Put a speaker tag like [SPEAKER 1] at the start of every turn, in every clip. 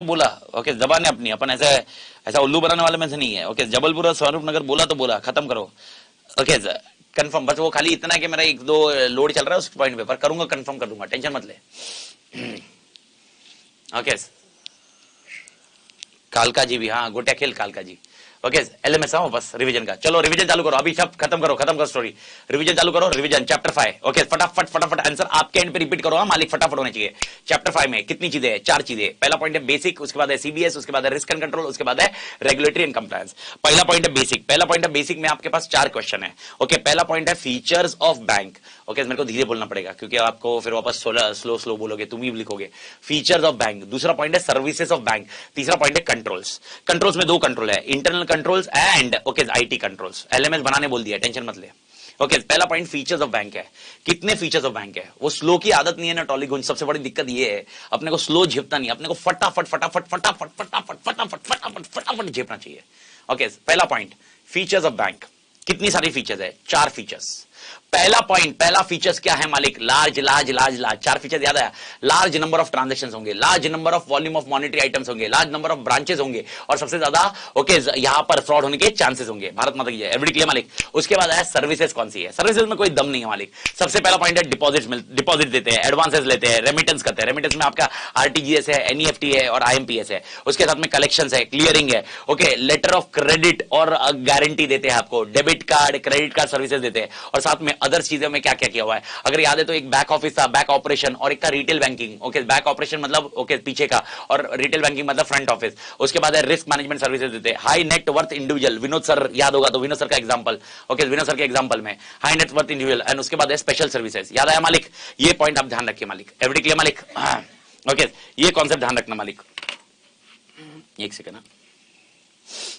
[SPEAKER 1] बोला। ओके, जबान है अपनी, अपन ऐसा ऐसा उल्लू बनाने वाले में से नहीं है। ओके, जबलपुर और स्वरूप नगर बोला तो बोला, खत्म करो। ओके कंफर्म, बस वो खाली इतना कि मेरा एक दो लोड चल रहा है उस पॉइंट पे, पर करूंगा, कंफर्म कर दूंगा, टेंशन मत ले। ओके, कालका जी भी, हाँ गोटिया खेल कालका जी। ओके, एलएमएस आओ बस रिवीजन का, चलो रिवीजन चालू करो, अभी सब खत्म करो स्टोरी, रिवीजन चालू करो, रिवीजन चैप्टर 5। ओके, फटाफट फटाफट आंसर आपके एंड पे रिपीट करो, हाँ मालिक, फटाफट होने चाहिए। चैप्टर 5 में कितनी चीजें हैं? 4 चीजें। पहला पॉइंट है बेसिक, उसके बाद है सीबीएस, उसके बाद है रिस्क एंड कंट्रोल, उसके बाद है रेगुलेटरी एंड कंप्लायंस। पहला पॉइंट है बेसिक, पहला पॉइंट है बेसिक में आपके पास 4 क्वेश्चन है। ओके, पहला पॉइंट है फीचर्स ऑफ बैंक। ओके, मेरे को धीरे बोलना पड़ेगा क्योंकि आपको फिर वापस स्लो स्लो बोलोगे, तुम ही लिखोगे। Features of bank. दूसरा पॉइंट है सर्विसेज ऑफ बैंक। तीसरा पॉइंट है कंट्रोल्स। कंट्रोल्स में 2 कंट्रोल है, internal controls and okay IT controls. LMS बनाने बोल दिया, टेंशन मत ले। ओके, पहला पॉइंट फीचर्स ऑफ बैंक है। कितने फीचर्स ऑफ बैंक है? वो स्लो की आदत नहीं है ना टॉली गुंज, सबसे बड़ी दिक्कत ये है, अपने को स्लो झेपता नहीं, अपने को फटाफट फटाफट फटाफट फटाफट फटाफट फटाफट फटाफट झेपना चाहिए। ओके, पहला पॉइंट फीचर्स ऑफ बैंक। कितनी सारी फीचर्स है? 4 फीचर्स। पहला पॉइंट, पहला फीचर्स क्या है मालिक? Large large large large. 4 features याद आया? लार्ज नंबर ऑफ ट्रांजेक्शन होंगे, large number of volume of monetary items होंगे, लार्ज नंबर ऑफ ब्रांचेस होंगे, और सबसे ज्यादा ओके यहां पर फ्रॉड होने के चांसेस होंगे। भारत माता की जय, एवरीबॉडी क्लियर मालिक? उसके बाद है सर्विसेज कौन सी है? सर्विसेज में कोई दम नहीं है मालिक। सबसे पहला पॉइंट है डिपॉजिट देते हैं, एडवांसेस लेते हैं, रेमिटेंस करते हैं। रेमिटेंस में आपका आरटीजीएस है, एनईएफटी है और आईएमपीएस है। उसके साथ में कलेक्शंस है, क्लियरिंग है। ओके, लेटर ऑफ क्रेडिट और गारंटी देते हैं आपको, debit card credit card services देते हैं, और साथ में अदर चीजों में क्या क्या किया हुआ है अगर याद है तो एक बैक ऑफिस था, बैक ऑपरेशन, और एक था retail banking. Okay, back operation मतलब ओके पीछे का, और रिटेल बैंकिंग मतलब फ्रंट ऑफिस। उसके बाद है रिस्क मैनेजमेंट सर्विसेज देते हैं, high net worth individual. Vinod sir याद होगा तो विनोद सर का एग्जांपल। ओके, विनोद सर के एग्जांपल में high net worth individual, and उसके बाद है स्पेशल सर्विसेज। याद आया मालिक? ये पॉइंट आप ध्यान रखिए मालिक, एवरीबॉडी क्लियर मालिक? ओके, ये कॉन्सेप्ट ध्यान रखना मालिक। एक सेकंड ना।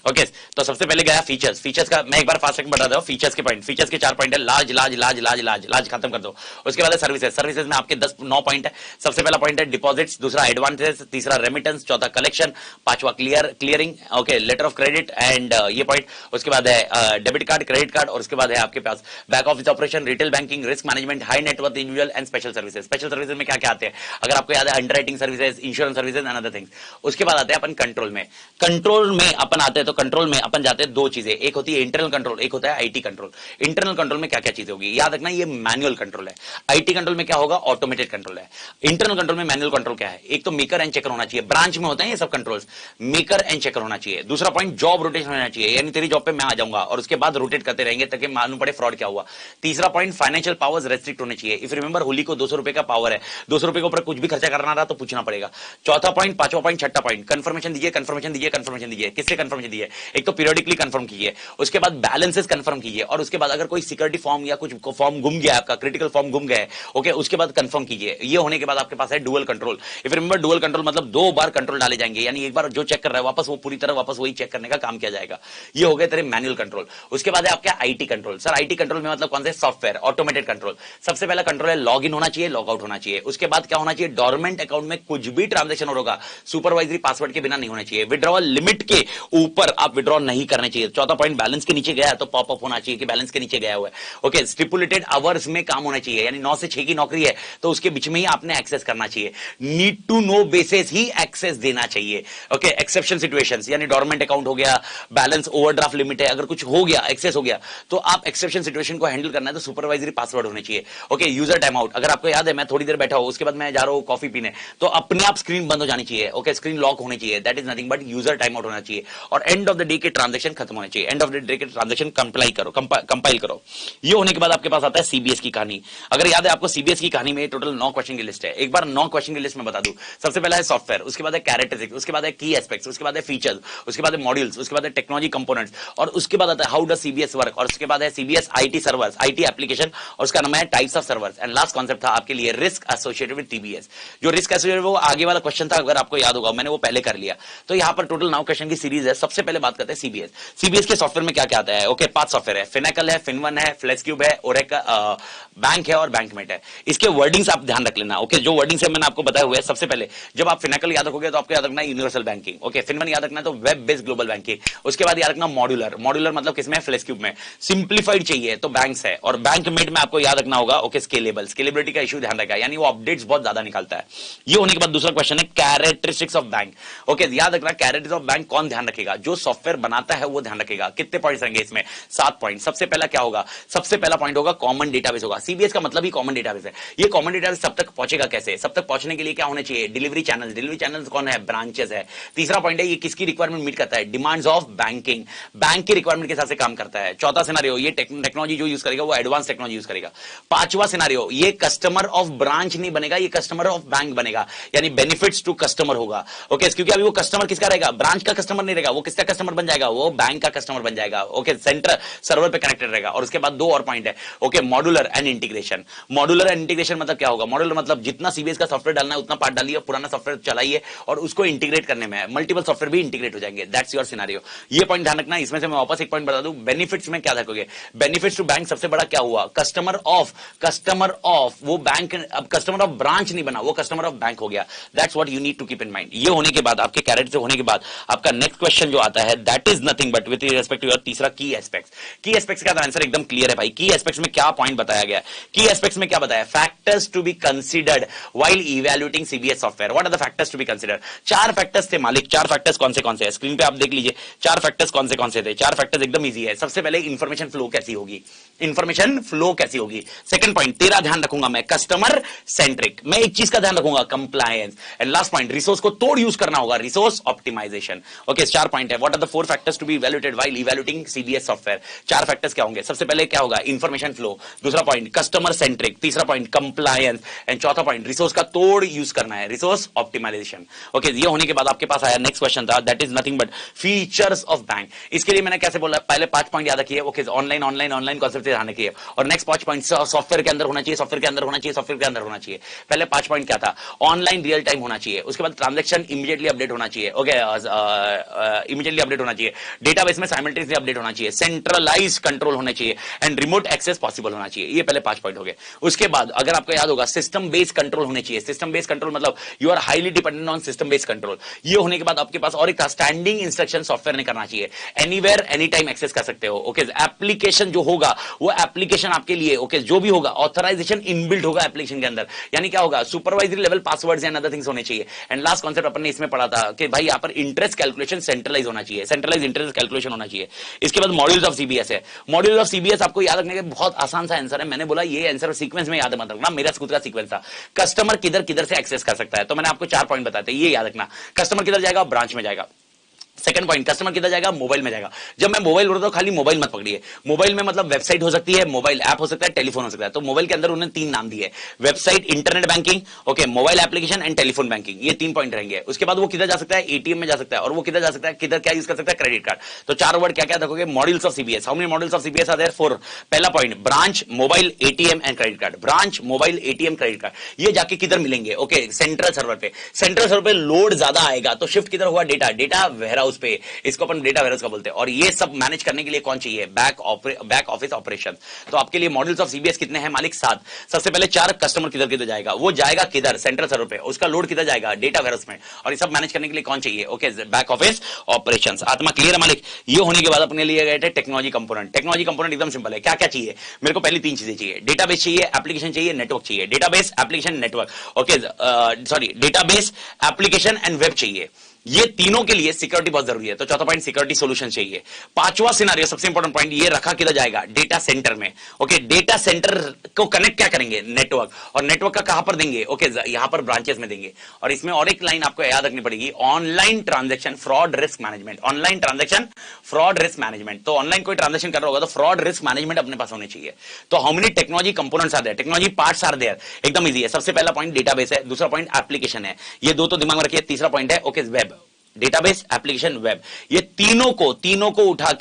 [SPEAKER 1] ओके, तो सबसे पहले गया फीचर्स। फीचर्स का मैं एक बार फास्ट सेकंड बता दूं, फीचर्स के पॉइंट, फीचर्स के 4 पॉइंट है, large large large large large large, खत्म कर दो। उसके बाद है सर्विसेज। सर्विसेज में आपके 9 पॉइंट है। सबसे पहला पॉइंट है डिपॉजिट्स, दूसरा एडवांसेस, तीसरा रेमिटेंस, चौथा कलेक्शन, पांचवा clearing, okay letter of credit and ये पॉइंट। उसके बाद है डेबिट कार्ड क्रेडिट कार्ड, और उसके बाद है आपके पास back office operation, retail banking, risk management, high net worth individual and special services. Special services में क्या क्या आते हैं अगर आपको याद है? Underwriting services, insurance services and other things. उसके बाद आते हैं अपन कंट्रोल में। कंट्रोल में अपन आते हैं तो कंट्रोल में अपन जाते हैं 2 चीजें, एक होती है इंटरनल कंट्रोल, एक होता है आईटी कंट्रोल। इंटरनल कंट्रोल में क्या क्या चीजें होगी याद रखना, ये मैनुअल कंट्रोल है। आईटी कंट्रोल में क्या होगा? ऑटोमेटेड कंट्रोल है। इंटरनल कंट्रोल में मैनुअल कंट्रोल क्या है? एक तो मेकर एंड चेकर होना चाहिए, ब्रांच में होते हैं ये सब कंट्रोल्स, मेकर एंड चेकर होना चाहिए। दूसरा पॉइंट जॉब रोटेशन होना चाहिए, यानी तेरी जॉब पे मैं आ जाऊंगा और उसके बाद रोटेट करते रहेंगे ताकि मालूम पड़े फ्रॉड क्या हुआ। तीसरा पॉइंट फाइनेंशियल पावर्स रेस्ट्रिक्ट होने चाहिए। इफ रिमेंबर होली को 200 रुपए का पावर है, 200 रुपए के ऊपर कुछ भी खर्चा करना रहा तो पूछना पड़ेगा। चौथा पॉइंट, पांचवा पॉइंट, छठा पॉइंट, कंफर्मेशन दीजिए कंफर्मेशन दीजिए कंफर्मेशन दीजिए। किससे कंफर्मेशन दीजिए? एक तो पीरियडिकली कंफर्म कीजिए, उसके बाद बैलेंसेस कंफर्म कीजिए, और उसके बाद अगर कोई सिक्योरिटी फॉर्म या कुछ फॉर्म गुम गया, आपका क्रिटिकल फॉर्म गुम गया है, ओके उसके बाद कंफर्म कीजिए। ये होने के बाद आपके पास है dual control. If remember dual control मतलब 2 बार कंट्रोल डाले जाएंगे, यानी एक बार जो चेक कर रहा है वापस वो पूरी तरह वापस वही चेक करने का काम किया जाएगा। ये हो गए तेरे मैनुअल कंट्रोल। उसके बाद है आपका IT control. Sir IT control में मतलब कौन से? Software automated control. सबसे पहला कंट्रोल है लॉग इन होना चाहिए, लॉग आउट होना चाहिए। उसके बाद क्या होना चाहिए? डोरमेंट अकाउंट में कुछ भी ट्रांजेक्शन होगा सुपरवाइजरी पासवर्ड के बिना नहीं होना चाहिए। विड्रॉवल लिमिट के ऊपर आप विड्रॉ नहीं करने चाहिए। चौथा पॉइंट, बैलेंस के नीचे गया तो पॉपअप होना चाहिए कि बैलेंस के नीचे गया हुआ है। ओके, स्टिपुलेटेड आवर्स में काम होना चाहिए, यानी 9 से 6 की नौकरी है तो उसके बीच में ही आपने एक्सेस करना चाहिए। नीड टू नो बेसिस ही एक्सेस देना चाहिए। ओके, एक्सेप्शन सिचुएशंस, यानी डोरमेंट अकाउंट हो गया, बैलेंस ओवरड्राफ्ट लिमिट है, अगर कुछ हो गया एक्सेस हो गया तो आप एक्सेप्शन सिचुएशन को हैंडल करना है तो सुपरवाइजरी पासवर्ड होने चाहिए। ओके, यूजर टाइम आउट, अगर आपको याद है मैं थोड़ी देर बैठा हूं उसके बाद मैं जा रहा हूं कॉफी पीने तो अपने आप स्क्रीन बंद हो जानी चाहिए। ओके, स्क्रीन लॉक होनी चाहिए, that is nothing but user time out होना चाहिए। और एंड ऑफ द डे के ट्रांजेक्शन खत्म होने चाहिए, एंड ऑफ द डे के ट्रांजेक्शन कंपाइल करो। ये होने के बाद आपके पास आता है सीबीएस की कहानी। अगर याद है आपको सीबीएस की कहानी में टोटल 9 क्वेश्चन की लिस्ट है, एक बार 9 क्वेश्चन की लिस्ट में बता दूं। सबसे पहला है सॉफ्टवेयर, उसके बाद है कैरेक्टरिस्टिक्स, उसके बाद है की एस्पेक्ट्स, उसके बाद है फीचर्स, उसके बाद है मॉड्यूल्स, उसके बाद है टेक्नोलॉजी कंपोनेंट्स, और उसके बाद आता है हाउ डज सीबीएस वर्क, और उसके बाद है CBS IT servers, IT application, और उसका नाम है types of servers. And last concept था आपके लिए रिस्क एसोसिएटेड विद टीबीएस। जो रिस्क एसोसिएटेड वो आगे वाला क्वेश्चन था, अगर आपको याद होगा मैंने वो पहले कर लिया। तो यहां पर टोटल 9 क्वेश्चन की सीरीज है। सबसे पहले बात करते हैं सीबीएस। सीबीएस के सॉफ्टवेयर में क्या क्या आता है? ओके, 5 सॉफ्टवेयर है, फिनेकल है, फिनवन है, फ्लेक्सक्यूब है, ओरेकल बैंक है और बैंकमेट है। इसके वर्डिंग्स आप ध्यान रख लेना। ओके, जो वर्डिंग्स है मैंने आपको बताया हुआ है। सबसे पहले जब आप फिनेकल याद रखोगे तो आपको याद रखना है यूनिवर्सल बैंकिंग। ओके, फिनवन याद रखना है तो वेब बेस्ड ग्लोबल बैंकिंग। उसके बाद याद रखना मॉड्यूलर। मॉड्यूलर मतलब किसमें? फ्लेक्सक्यूब में। सिंप्लीफाइड चाहिए तो बैंक्स है, और बैंकमेट में आपको याद रखना होगा ओके स्केलेबल। स्केलेबिलिटी का इशू ध्यान रखा, यानी वो अपडेट्स बहुत ज्यादा निकालता है। ये होने के बाद दूसरा क्वेश्चन है कैरेक्टरिस्टिक्स ऑफ बैंक। ओके, याद रखना कैरेक्टरिस्टिक्स ऑफ बैंक कौन ध्यान रखेगा? जो सॉफ्टवेयर बनाता है वो ध्यान रखेगा। कितने पॉइंट्स रहेंगे इसमें? 7 पॉइंट। सबसे पहला क्या होगा? सबसे पहला पॉइंट होगा कॉमन डेटाबेस होगा। सीबीएस का मतलब ही कॉमन डेटाबेस है। ये कॉमन डेटाबेस सब तक पहुंचेगा कैसे? सब तक पहुंचने के लिए क्या होना चाहिए? Delivery channel. डिलीवरी चैनल कौन है? ब्रांचेस है। तीसरा पॉइंट है ये किसकी रिक्वायरमेंट मीट करता है? डिमांड्स ऑफ बैंकिंग, बैंक की रिक्वायरमेंट के हिसाब से काम करता है। चौथा सिनेरियो ये टेक्नोलॉजी जो यूज करेगा वो एडवांस टेक्नोलॉजी यूज करेगा। पांचवा सिनेरियो ये कस्टमर ऑफ ब्रांच नहीं बनेगा, ये कस्टमर ऑफ बैंक बनेगा, यानी बेनिफिट्स टू कस्टमर होगा। ओके, क्योंकि अभी वो कस्टमर किसका रहेगा? ब्रांच का कस्टमर नहीं रहेगा, वो किसका कस्टमर बन जाएगा? वो बैंक का कस्टमर बन जाएगा। ओके, सेंटर सर्वर पे कनेक्टेड रहेगा। और उसके बाद 2 और पॉइंट है। Okay, modular and integration. Modular and integration मतलब क्या होगा? मॉड्यूलर मतलब जितना सीबीएस का सॉफ्टवेयर डालना है उतना पार्ट डालिए, पुराना सॉफ्टवेयर चलाइए और उसको इंटीग्रेट करने में मल्टीपल सॉफ्टवेयर भी इंटीग्रेट हो जाएंगे। That's your scenario. ये पॉइंट ध्यान रखना। इसमें से मैं वापस एक पॉइंट बता दूं, बेनिफिट्स में क्या रखोगे? बेनिफिट्स टू बैंक सबसे बड़ा क्या हुआ? कस्टमर ऑफ वो बैंक, अब कस्टमर ऑफ ब्रांच नहीं बना, वो कस्टमर ऑफ बैंक हो गया। That's what you need to keep in mind. ये होने के बाद आपके कैरेक्टर होने के बाद आपका नेक्स्ट क्वेश्चन जो आता है that is nothing but with respect to your तीसरा की एस्पेक्ट्स। की एस्पेक्ट्स का आंसर एकदम क्लियर है भाई। की एस्पेक्ट्स में क्या पॉइंट बताया गया? की एस्पेक्ट्स में क्या बताया? Factors to be considered while evaluating CBS software. What are the factors to be considered? 4 factors थे मालिक। 4 फैक्टर्स कौन से हैं? स्क्रीन पे आप देख लीजिए 4 फैक्टर्स कौन से थे। 4 फैक्टर्स एकदम इजी है। सबसे पहले इंफॉर्मेशन फ्लो कैसी होगी? इंफॉर्मेशन फ्लो कैसी होगी? सेकंड पॉइंट तेरा ध्यान रखूंगा मैं, कस्टमर सेंट्रिक। मैं एक चीज का ध्यान रखूंगा, compliance. And last point, resource को तोड़ यूज करना होगा, रिसोर्स ऑप्टिमाइजेशन। ओके, 4 पॉइंट है। What are the 4 factors to be evaluated while evaluating CBS software? 4 factors क्या होंगे? सबसे पहले क्या होगा? Information flow. दूसरा पॉइंट कस्टमर सेंट्रिक। तीसरा पॉइंट कंप्लायंस। एंड चौथा पॉइंट रिसोर्स का तोड़ यूज करना है, रिसोर्स ऑप्टिमाइजेशन। ओके, ये होने के बाद आपके पास आया नेक्स्ट क्वेश्चन था that is nothing but features of bank. इसके लिए मैंने कैसे बोला? पहले 5 पॉइंट याद रखिए। ओके, ऑनलाइन कॉन्सेप्ट से ध्यान रखिए। और नेक्स्ट 5 पॉइंट सॉफ्टवेयर के अंदर होना चाहिए, सॉफ्टवेयर के अंदर होना चाहिए, सॉफ्टवेयर के अंदर होना चाहिए। पहले 5 पॉइंट क्या था? ऑनलाइन रियल टाइम होना चाहिए। उसके बाद ट्रांजैक्शन इमीडिएटली अपडेट होना चाहिए। ओके, इमीडिएटली अपडेट होना चाहिए। डेटाबेस में साइमल्टेनियसली अपडेट होना चाहिए। सेंट्रलाइज्ड कंट्रोल होना चाहिए एंड रिमोट एक्सेस पॉसिबल होना चाहिए। ये पहले 5 पॉइंट हो गए। उसके बाद अगर आपको याद होगा सिस्टम बेस्ड कंट्रोल होने चाहिए। सिस्टम बेस्ड कंट्रोल मतलब you are highly dependent on system based control. ये होने के बाद आपके पास और एक स्टैंडिंग इंस्ट्रक्शन सॉफ्टवेयर ने करना चाहिए, एनीवेयर एनी टाइम एक्सेस कर सकते हो। ओके, एप्लीकेशन जो होगा वो एप्लीकेशन आपके लिए ओके जो भी होगा ऑथराइजेशन इनबिल्ट होगा एप्लीकेशन के अंदर, यानी क्या होगा? Supervisory level passwords and other things होने चाहिए। एंड लास्ट कॉन्सेप्ट अपन ने इसमें पढ़ा था कि भाई यहां पर इंटरेस्ट कैलकुलेशन सेंट्रलाइज होना चाहिए, सेंट्रलाइज इंटरेस्ट कैलकुलेशन होना चाहिए। इसके बाद मॉड्यूल्स ऑफ सीबीएस है। मॉड्यूल ऑफ सीबीएस आपको याद रखने के बहुत आसान सा आंसर है। मैंने बोला ये आंसर सीक्वेंस में याद मत रखना, मेरा खुद का सीक्वेंस था। कस्टमर किधर किधर से एक्सेस कर सकता है, तो मैंने आपको 4 पॉइंट बताए थे, ये याद रखना। कस्टमर किधर जाएगा? ब्रांच में जाएगा। सेकंड पॉइंट कस्टमर किधर जाएगा? मोबाइल में जाएगा। जब मैं मोबाइल बोलता हूं खाली मोबाइल मत पकड़िए। मोबाइल में मतलब वेबसाइट हो सकती है, मोबाइल ऐप हो सकता है, टेलीफोन हो सकता है। तो मोबाइल के अंदर उन्होंने 3 नाम दिए, website, internet banking, okay, mobile application and telephone banking. ये 3 पॉइंट रहेंगे। उसके बाद वो किधर जा सकता है? एटीएम में जा सकता है। और वो किधर जा सकता है? किधर क्या यूज कर सकता है? Credit card. तो 4 वर्ड क्या क्या रखोगे? Modules of CBS. How many modules of CBS are there? 4। पहला point branch, mobile, ATM and credit card. Branch, mobile, ATM, credit card. ये जाके किधर मिलेंगे? ओके, सेंट्रल सर्वर पे। सेंट्रल सर्वर पे लोड ज्यादा आएगा तो शिफ्ट किधर हुआ? डेटा वेयरहाउस पे। इसको अपन डेटा वेयरहाउस का बोलते हैं। और ये सब मैनेज करने के लिए कौन चाहिए? Back office operation. तो आपके लिए मॉड्यूल्स ऑफ सीबीएस कितने हैं मालिक? 7। सबसे पहले 4 कस्टमर किधर किधर जाएगा? वो जाएगा किधर? सेंट्रल सर्वर पे। उसका लोड किधर जाएगा? डेटा वेयरहाउस में। और ये सब मैनेज करने के लिए कौन चाहिए? Okay, back office operations. आत्मा क्लियर है मालिक? ये होने के बाद अपने लिए गए थे टेक्नोलॉजी कंपोनेंट। टेक्नोलॉजी कंपोनेंट एकदम सिंपल है। क्या क्या चाहिए मेरे को? पहली 3 चीजें चाहिए, डेटाबेस चाहिए, एप्लीकेशन चाहिए, नेटवर्क चाहिए। Database, application, network. Okay, sorry, database, application and web चाहिए। ये तीनों के लिए सिक्योरिटी बहुत जरूरी है। तो चौथा पॉइंट सिक्योरिटी सॉल्यूशन चाहिए। पांचवा सिनेरियो सबसे इंपॉर्टेंट पॉइंट, ये रखा किधर जाएगा? डेटा सेंटर में। ओके, डेटा सेंटर को कनेक्ट क्या करेंगे? नेटवर्क। और नेटवर्क का कहां पर देंगे? ओके, यहां पर ब्रांचेस में देंगे। और इसमें और एक लाइन आपको याद रखनी पड़ेगी, online transaction fraud risk management. Online transaction fraud risk management. तो ऑनलाइन कोई ट्रांजैक्शन कर रहा होगा तो फ्रॉड रिस्क मैनेजमेंट अपने पास होने चाहिए। तो how many technology components are there? Technology parts are there. एकदम इजी है। सबसे पहला पॉइंट डेटाबेस है, दूसरा पॉइंट एप्लीकेशन है, ये 2 तो दिमाग में रखिए। तीसरा पॉइंट है okay web. Database, application, web, ये तीनों को उठा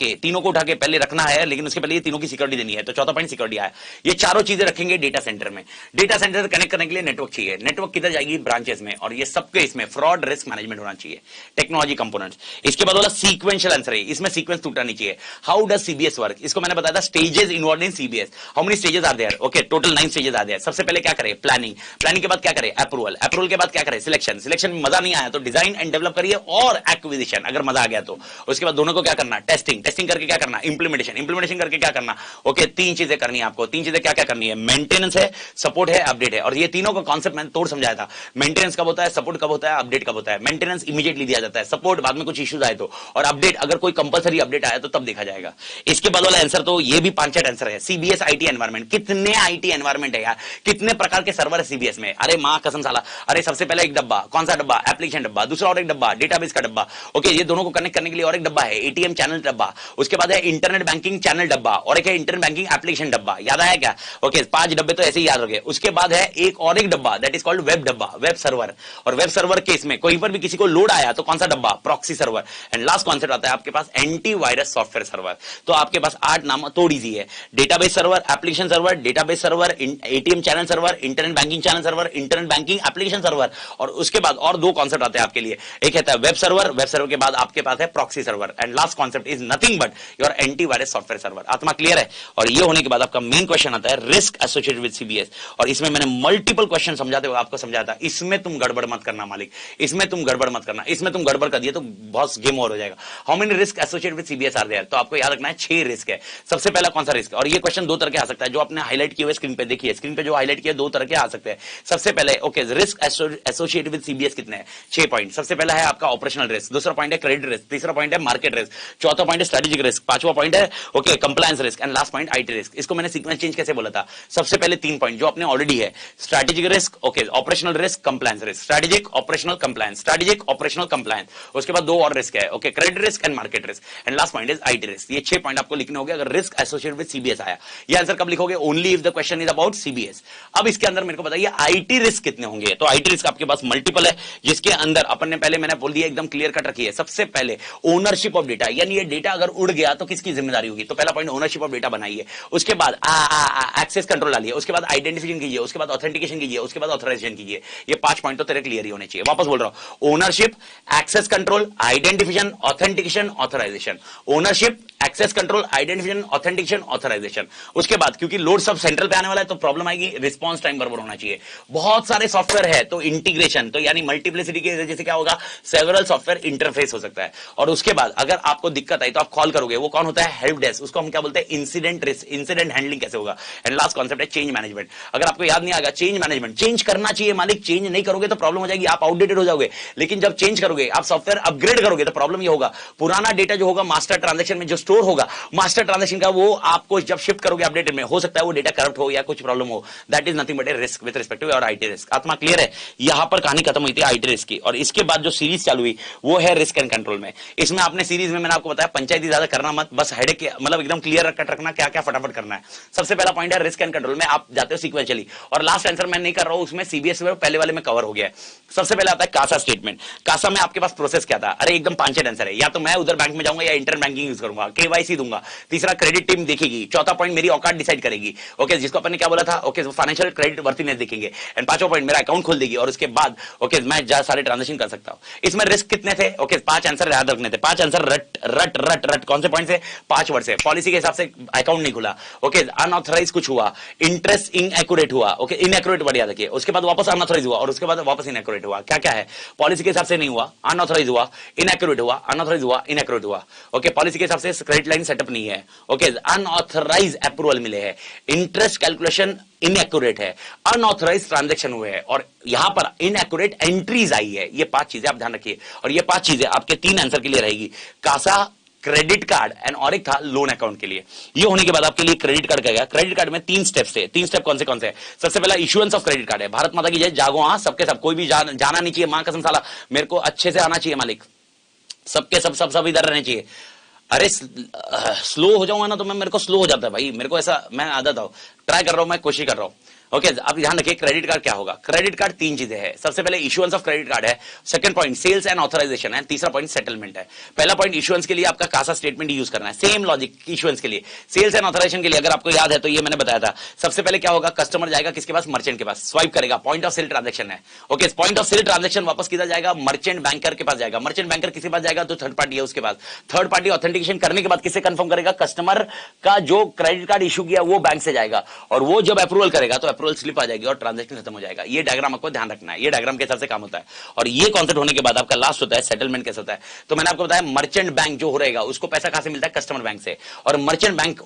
[SPEAKER 1] के पहले रखना है, लेकिन उसके पहले ये तीनों की सिक्योरिटी देनी है। तो चौथा पॉइंट सिक्योरिटी आया। ये चारों चीजें रखेंगे डेटा सेंटर में। डेटा सेंटर से कनेक्ट करने के लिए नेटवर्क चाहिए। नेटवर्क किधर जाएगी? ब्रांचेस में। और ये सबके इसमें फ्रॉड रिस्क मैनेजमेंट होना चाहिए, टेक्नोलॉजी कंपोनेंट्स। इसके बाद बोला सीक्वेंशियल आंसर है, इसमें सीक्वेंस टूटना नहीं चाहिए। How does CBS work? इसको मैंने बताया था stages involve in CBS. How many stages are there? Okay, total 9 stages are there. सबसे पहले क्या करें? प्लानिंग। प्लानिंग के बाद क्या करें? अप्रूवल। अप्रूवल के बाद क्या करें? सिलेक्शन। सिलेक्शन में मजा नहीं आया तो डिजाइन एंड डेवलप करिए और एक्विजिशन अगर मजा आ गया तो। उसके बाद दोनों को क्या करना? टेस्टिंग। टेस्टिंग करके क्या करना? इंप्लीमेंटेशन। इंप्लीमेंटेशन करके क्या करना? ओके, तीन चीजें करनी है आपको। तीन चीजें क्या क्या करनी है? मेंटेनेंस है, सपोर्ट है, अपडेट है। और ये तीनों का कॉन्सेप्ट मैंने तोड़ समझाया था। मेंटेनेंस कब होता है, सपोर्ट कब होता है, अपडेट कब होता है। मेंटेनेंस इमीडिएटली दिया जाता है, सपोर्ट बाद में कुछ इश्यूज आए तो, और अपडेट अगर कोई कंपलसरी अपडेट आया तो तब देखा जाएगा। इसके बाद वाला आंसर तो ये भी 5 आंसर है। सीबीएस आईटी एनवायरमेंट, कितने आईटी एनवायरमेंट है यार, कितने प्रकार के सर्वर है सीबीएस में। अरे मां कसम साला, अरे सबसे पहले एक डब्बा, कौन सा डब्बा? एप्लीकेशन डब्बा। दूसरा और एक डब्बा डेटाबेस का डब्बा। ओके, ये दोनों को कनेक्ट करने के लिए और एक डब्बा है एटीएम चैनल डब्बा। उसके बाद है इंटरनेट बैंकिंग चैनल डब्बा, और एक है इंटरनेट बैंकिंग एप्लीकेशन डब्बा। याद आया क्या? ओके, 5 डब्बे तो ऐसे ही याद रखे। उसके बाद है एक और एक डब्बा, दैट इज कॉल्ड वेब डब्बा, वेब सर्वर। और वेब सर्वर केस में कहीं पर भी किसी को लोड आया तो कौन सा डब्बा? Proxy server. And last concept आता है आपके पास एंटीवायरस सॉफ्टवेयर सर्वर। तो आपके पास 8 नाम तो इजी है। Database server, application server, database server, ATM channel server, internet banking channel server, internet banking application server. और उसके बाद और 2 कॉन्सेप्ट आते हैं आपके लिए। एक कहता है वेब सर्वर, वेब सर्वर के बाद आपके पास है proxy server. And last concept is nothing but your antivirus software server. आत्मा क्लियर है? और ये होने के बाद आपका मेन क्वेश्चन आता है रिस्क एसोसिएटेड विद सीबीएस। और इसमें मैंने मल्टीपल क्वेश्चन समझाते हुए आपको समझाया था, इसमें तुम गड़बड़ मत करना मालिक, इसमें तुम गड़बड़ मत करना। इसमें तुम गड़बड़ कर दिए तो बहुत गेम ओवर हो जाएगा। How many risk associated with CBS are there? तो आपको याद रखना है 6 रिस्क है। सबसे पहला कौन सा रिस्क? और ये क्वेश्चन 2 तरह के आ सकता है, जो आपने हाईलाइट किए हुए स्क्रीन पे देखिए, स्क्रीन पे जो हाईलाइट किया 2 तरह के आ सकते हैं। सबसे पहले okay, risk associated with CBS कितने हैं? 6 पॉइंट। सबसे पहला है आपका ऑपरेशनल रिस्क, दूसरा पॉइंट है क्रेडिट रिस्क, तीसरा पॉइंट है मार्केट रिस्क, चौथा पॉइंट है स्ट्रेटेजिक रिस्क, पांचवा पॉइंट है okay compliance risk, and last point IT risk. इसको मैंने सीक्वेंस चेंज कैसे बोला था? सबसे पहले 3 पॉइंट जो अपने ऑलरेडी है, strategic risk, okay operational risk, compliance risk, strategic operational compliance, strategic operational compliance. उसके बाद 2 और रिस्क है, okay credit risk and market risk, and last point is IT risk. ये 6 पॉइंट आपको लिखने होंगे अगर रिस्क एसोसिएटेड विद सीबीएस आया। ये आंसर कब लिखोगे? Only if the question is about CBS. अब इसके अंदर मेरे को बताइए आईटी रिस्क कितने होंगे? तो आईटी रिस्क आपके पास मल्टीपल है, जिसके अंदर अपन ने पहले मैंने बोल दिया एकदम क्लियर कट रखी है। सबसे पहले ओनरशिप ऑफ डेटा, यानी ये डेटा अगर उड़ गया तो किसकी जिम्मेदारी होगी? तो पहला पॉइंट ओनरशिप ऑफ डेटा बनाइए। उसके बाद एक्सेस कंट्रोल डालिए, उसके बाद आइडेंटिफिकेशन कीजिए, उसके बाद ऑथेंटिकेशन कीजिए, उसके बाद ऑथराइजेशन कीजिए। ये 5 पॉइंट तो तेरे क्लियर ही होने चाहिए। वापस बोल रहा हूं, ownership, access control, identification, authentication, authorisation. Ownership, access control, identification, authentication, authorisation. उसके बाद क्योंकि लोड सब सेंट्रल पे आने वाला है तो प्रॉब्लम आएगी, रिस्पांस टाइम बराबर होना चाहिए। बहुत सारे सॉफ्टवेयर है तो इंटीग्रेशन, तो यानी मल्टीप्लिसिटी की वजह से क्या होगा? सेवरल सॉफ्टवेयर इंटरफेस हो सकता है। और उसके बाद अगर आपको दिक्कत आई तो आप कॉल करोगे, वो कौन होता है? Help desk. उसको हम क्या बोलते हैं? इंसिडेंट रिस्क, इंसिडेंट हैंडलिंग कैसे होगा। एंड लास्ट कॉन्सेप्ट है चेंज मैनेजमेंट। अगर आपको याद नहीं आएगा चेंज मैनेजमेंट, चेंज करना चाहिए मालिक, चेंज नहीं करोगे तो प्रॉब्लम हो जाएगी, आप आउटडेटेड हो जाओगे। लेकिन जब चेंज करोगे, आप सॉफ्टवेयर अपग्रेड करोगे तो प्रॉब्लम ये होगा, पुराना डेटा जो होगा मास्टर ट्रांजैक्शन में जो स्टोर होगा, मास्टर ट्रांजैक्शन का, वो आपको जब शिफ्ट करोगे अपडेटेड में, हो सकता है वो डेटा करप्ट हो या कुछ प्रॉब्लम हो। That is nothing but a risk with respect to your IT risk. आत्मा क्लियर है? यहां पर कहानी खत्म हुई थी आईटी रिस्क की। और इसके बाद जो सीरीज चालू हुई वो है रिस्क एंड कंट्रोल में। इसमें आपने सीरीज में मैंने आपको बताया पंचायती ज्यादा करना मत, बस हेडेक मतलब एकदम क्लियर कट रखना क्या क्या फटाफट करना है। सबसे पहला पॉइंट है रिस्क एंड कंट्रोल में आप जाते हो सीक्वेंशियली, और लास्ट आंसर मैं नहीं कर रहा हूं उसमें, सीबीएस में पहले वाले में कवर हो गया है। सबसे पहले आता है कासा स्टेटमेंट। कासा में आपके पास प्रोसेस क्या था? अरे एकदम 5 आंसर है, या तो मैं उधर बैंक में जाऊंगा या इंटरनेट बैंकिंग यूज करूंगा, केवाईसी दूंगा, तीसरा क्रेडिट टीम देखेगी, चौथा पॉइंट मेरी औकात डिसाइड करेगी, ओके जिसको अपन ने क्या बोला था, ओके फाइनेंशियल क्रेडिट वर्थीनेस देखेंगे, एंड पांचवा पॉइंट मेरा अकाउंट खोल देगी, और उसके बाद ओके मैं सारे ट्रांजेक्शन कर सकता हूं। इसमें रिस्क कितने थे? ओके 5 आंसर याद रखने थे, 5 आंसर रट रट रट रट कौन से पॉइंट से? 5 वर्ड से। पॉलिसी के हिसाब से अकाउंट नहीं खुला, ओके अनऑथराइज कुछ हुआ, इंटरेस्ट इनएक्यूरेट हुआ, ओके इनएक्यूरेट वर्ड याद रखिए, उसके बाद वापस अनऑथराइज हुआ, और उसके बाद वापस इनएक्यूरेट हुआ। क्या क्या है? पॉलिसी के हिसाब से नहीं हुआ, अनऑथराइज हुआ, इनएक्यूरेट हुआ, अनऑथराइज हुआ, इनएक्यूरेट हुआ। ओके पॉलिसी के हिसाब से क्रेडिट लाइन सेटअप नहीं है, ओके अनऑथराइज अप्रूवल मिले हैं, इंटरेस्ट कैलकुलेशन इनएक्यूरेट है, अनऑथराइज ट्रांजैक्शन हुए हैं, और यहां पर इनएक्यूरेट एंट्रीज आई है। ये 5 चीजें आप ध्यान रखिए, और ये 5 चीजें आपके 3 आंसर के लिए रहेगी, कासा, क्रेडिट कार्ड एंड और एक था लोन अकाउंट के लिए। ये होने के बाद आपके लिए क्रेडिट कार्ड का गया। क्रेडिट कार्ड में 3 स्टेप्स थे। 3 स्टेप कौन से? सबसे पहला इशुएंस ऑफ क्रेडिट कार्ड है। भारत माता की जय, जागो हां सबके सब, कोई भी जाना नहीं चाहिए, मां कसम साला मेरे को अच्छे से आना चाहिए मालिक, सबके सब इधर रहने चाहिए। अरे स्लो हो जाऊंगा ना तो मैं, मेरे को स्लो हो जाता है भाई, मेरे को ऐसा मैं आदत हो, ट्राई कर रहा हूं, मैं कोशिश कर रहा हूं। ओके आप ध्यान रखिए क्रेडिट कार्ड क्या होगा। क्रेडिट कार्ड तीन चीजें हैं। सबसे पहले इशुएंस ऑफ क्रेडिट कार्ड है, second point sales and authorisation है, तीसरा पॉइंट सेटलमेंट है। पहला पॉइंट इशुएंस के लिए आपका कासा स्टेटमेंट यूज करना है, सेम लॉजिक इशुएंस के लिए। सेल्स एंड ऑथराइजेशन के लिए अगर आपको याद है तो ये मैंने बताया था, सबसे पहले क्या होगा, कस्टमर जाएगा किसके पास, मर्चेंट के पास, स्वाइप करेगा, पॉइंट ऑफ सेल ट्रांजेक्शन है। Okay point of sale transaction वापस किधर जाएगा, मर्चेंट बैंकर के पास जाएगा। मर्चेंट बैंकर किसके पास जाएगा, तो थर्ड पार्टी है उसके पास। थर्ड पार्टी ऑथेंटिकेशन करने के बाद किससे कंफर्म करेगा, कस्टमर का जो क्रेडिट कार्ड इशू किया वो बैंक से जाएगा, और वो जब अप्रूवल करेगा तो अप्रूवल स्लिप आ जाएगी और ट्रांजैक्शन खत्म हो जाएगा। ये डायग्राम आपको ध्यान रखना है, ये डायग्राम के हिसाब से काम होता है। और ये कॉन्सेप्ट होने के बाद आपका लास्ट होता है सेटलमेंट कैसे होता है। तो मैंने आपको बताया मर्चेंट बैंक जो हो रहेगा उसको पैसा कहां से मिलता है, कस्टमर बैंक से। और मर्चेंट बैंक